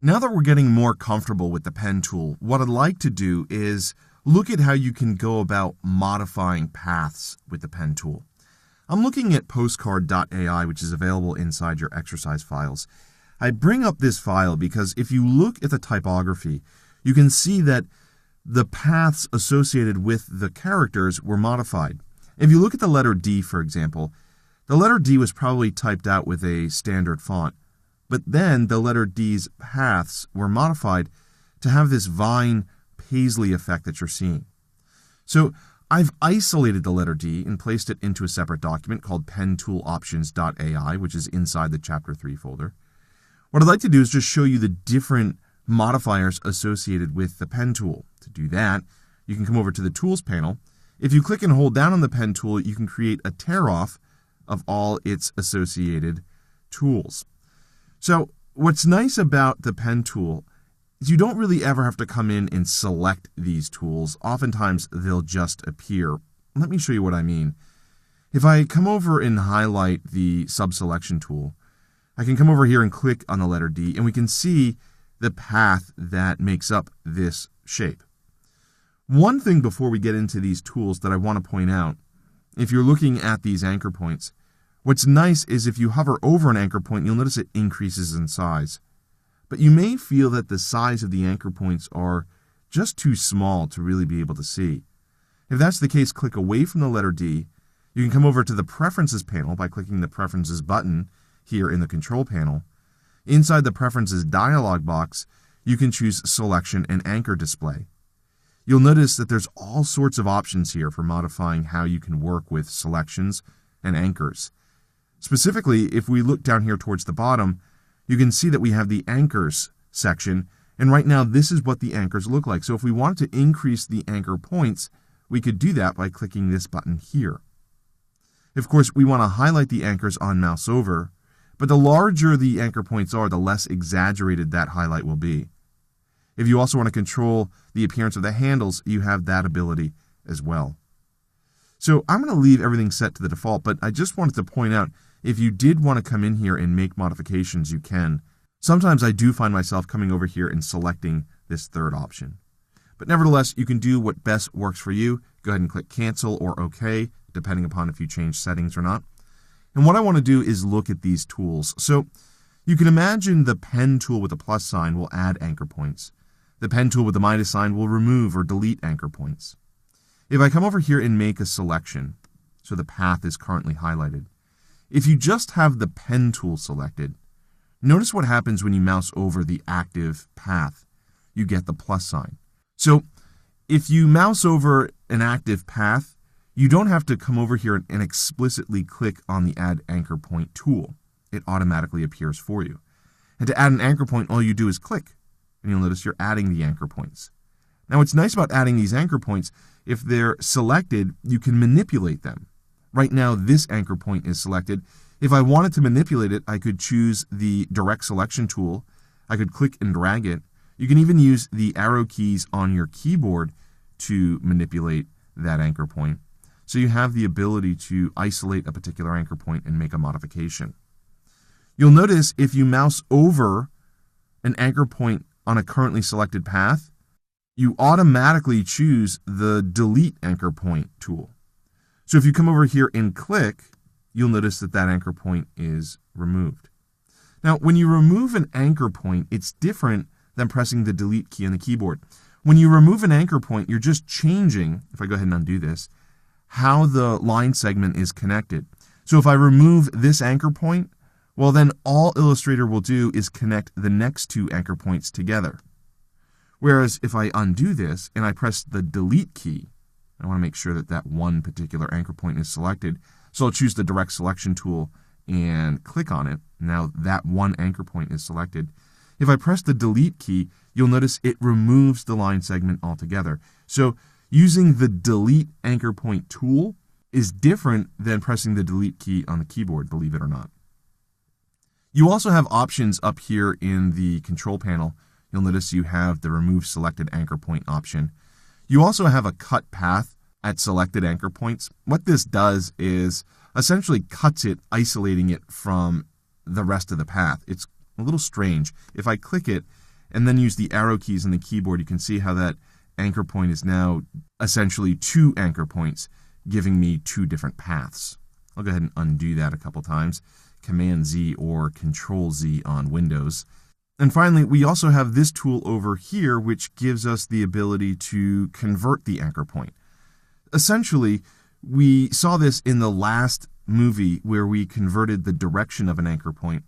Now that we're getting more comfortable with the pen tool, what I'd like to do is look at how you can go about modifying paths with the pen tool. I'm looking at postcard.ai, which is available inside your exercise files. I bring up this file because if you look at the typography, you can see that the paths associated with the characters were modified. If you look at the letter D, for example, the letter D was probably typed out with a standard font, but then the letter D's paths were modified to have this vine paisley effect that you're seeing. So I've isolated the letter D and placed it into a separate document called pentooloptions.ai, which is inside the Chapter 3 folder. What I'd like to do is just show you the different modifiers associated with the pen tool. To do that, you can come over to the Tools panel. If you click and hold down on the pen tool, you can create a tear-off of all its associated tools. So what's nice about the pen tool is you don't really ever have to come in and select these tools. Oftentimes, they'll just appear. Let me show you what I mean. If I come over and highlight the subselection tool, I can come over here and click on the letter D, and we can see the path that makes up this shape. One thing before we get into these tools that I want to point out, if you're looking at these anchor points, what's nice is if you hover over an anchor point, you'll notice it increases in size. But you may feel that the size of the anchor points are just too small to really be able to see. If that's the case, click away from the letter D. You can come over to the Preferences panel by clicking the Preferences button here in the Control panel. Inside the Preferences dialog box, you can choose Selection and Anchor Display. You'll notice that there's all sorts of options here for modifying how you can work with selections and anchors. Specifically, if we look down here towards the bottom, you can see that we have the Anchors section, and right now this is what the anchors look like. So if we wanted to increase the anchor points, we could do that by clicking this button here. Of course, we want to highlight the anchors on mouse over, but the larger the anchor points are, the less exaggerated that highlight will be. If you also want to control the appearance of the handles, you have that ability as well. So I'm going to leave everything set to the default, but I just wanted to point out, if you did want to come in here and make modifications, you can. Sometimes I do find myself coming over here and selecting this third option. But nevertheless, you can do what best works for you. Go ahead and click Cancel or OK, depending upon if you change settings or not. And what I want to do is look at these tools. So you can imagine the pen tool with the plus sign will add anchor points. The pen tool with the minus sign will remove or delete anchor points. If I come over here and make a selection, so the path is currently highlighted, if you just have the pen tool selected, notice what happens when you mouse over the active path. You get the plus sign. So if you mouse over an active path, you don't have to come over here and explicitly click on the Add Anchor Point tool. It automatically appears for you. And to add an anchor point, all you do is click, and you'll notice you're adding the anchor points. Now, what's nice about adding these anchor points, if they're selected, you can manipulate them. Right now, this anchor point is selected. If I wanted to manipulate it, I could choose the Direct Selection tool. I could click and drag it. You can even use the arrow keys on your keyboard to manipulate that anchor point. So you have the ability to isolate a particular anchor point and make a modification. You'll notice if you mouse over an anchor point on a currently selected path, you automatically choose the Delete Anchor Point tool. So if you come over here and click, you'll notice that that anchor point is removed. Now, when you remove an anchor point, it's different than pressing the Delete key on the keyboard. When you remove an anchor point, you're just changing, if I go ahead and undo this, how the line segment is connected. So if I remove this anchor point, well then all Illustrator will do is connect the next two anchor points together. Whereas if I undo this and I press the Delete key, I want to make sure that that one particular anchor point is selected. So I'll choose the Direct Selection tool and click on it. Now that one anchor point is selected. If I press the Delete key, you'll notice it removes the line segment altogether. So using the Delete Anchor Point tool is different than pressing the Delete key on the keyboard, believe it or not. You also have options up here in the Control panel. You'll notice you have the Remove Selected Anchor Point option. You also have a Cut Path at selected anchor points. What this does is essentially cuts it, isolating it from the rest of the path. It's a little strange. If I click it, and then use the arrow keys on the keyboard, you can see how that anchor point is now essentially 2 anchor points, giving me 2 different paths. I'll go ahead and undo that a couple times. Command-Z or Control-Z on Windows. And finally, we also have this tool over here, which gives us the ability to convert the anchor point. Essentially, we saw this in the last movie where we converted the direction of an anchor point.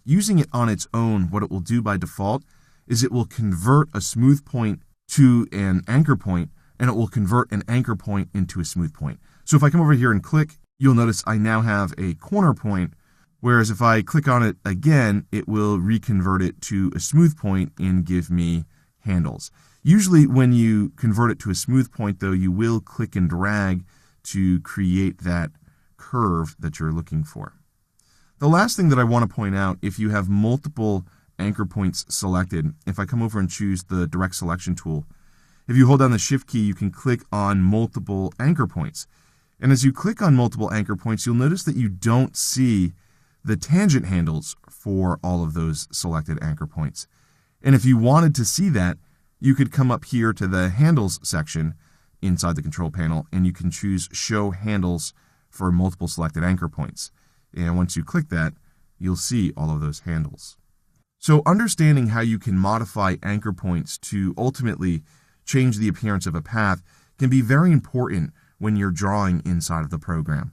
Using it on its own, what it will do by default is it will convert a smooth point to an anchor point, and it will convert an anchor point into a smooth point. So if I come over here and click, you'll notice I now have a corner point, whereas if I click on it again, it will reconvert it to a smooth point and give me handles. Usually when you convert it to a smooth point, though, you will click and drag to create that curve that you're looking for. The last thing that I want to point out, if you have multiple anchor points selected, if I come over and choose the direct selection tool, if you hold down the shift key, you can click on multiple anchor points. And as you click on multiple anchor points, you'll notice that you don't see the tangent handles for all of those selected anchor points. And if you wanted to see that, you could come up here to the handles section inside the control panel, and you can choose show handles for multiple selected anchor points. And once you click that, you'll see all of those handles. So understanding how you can modify anchor points to ultimately change the appearance of a path can be very important when you're drawing inside of the program.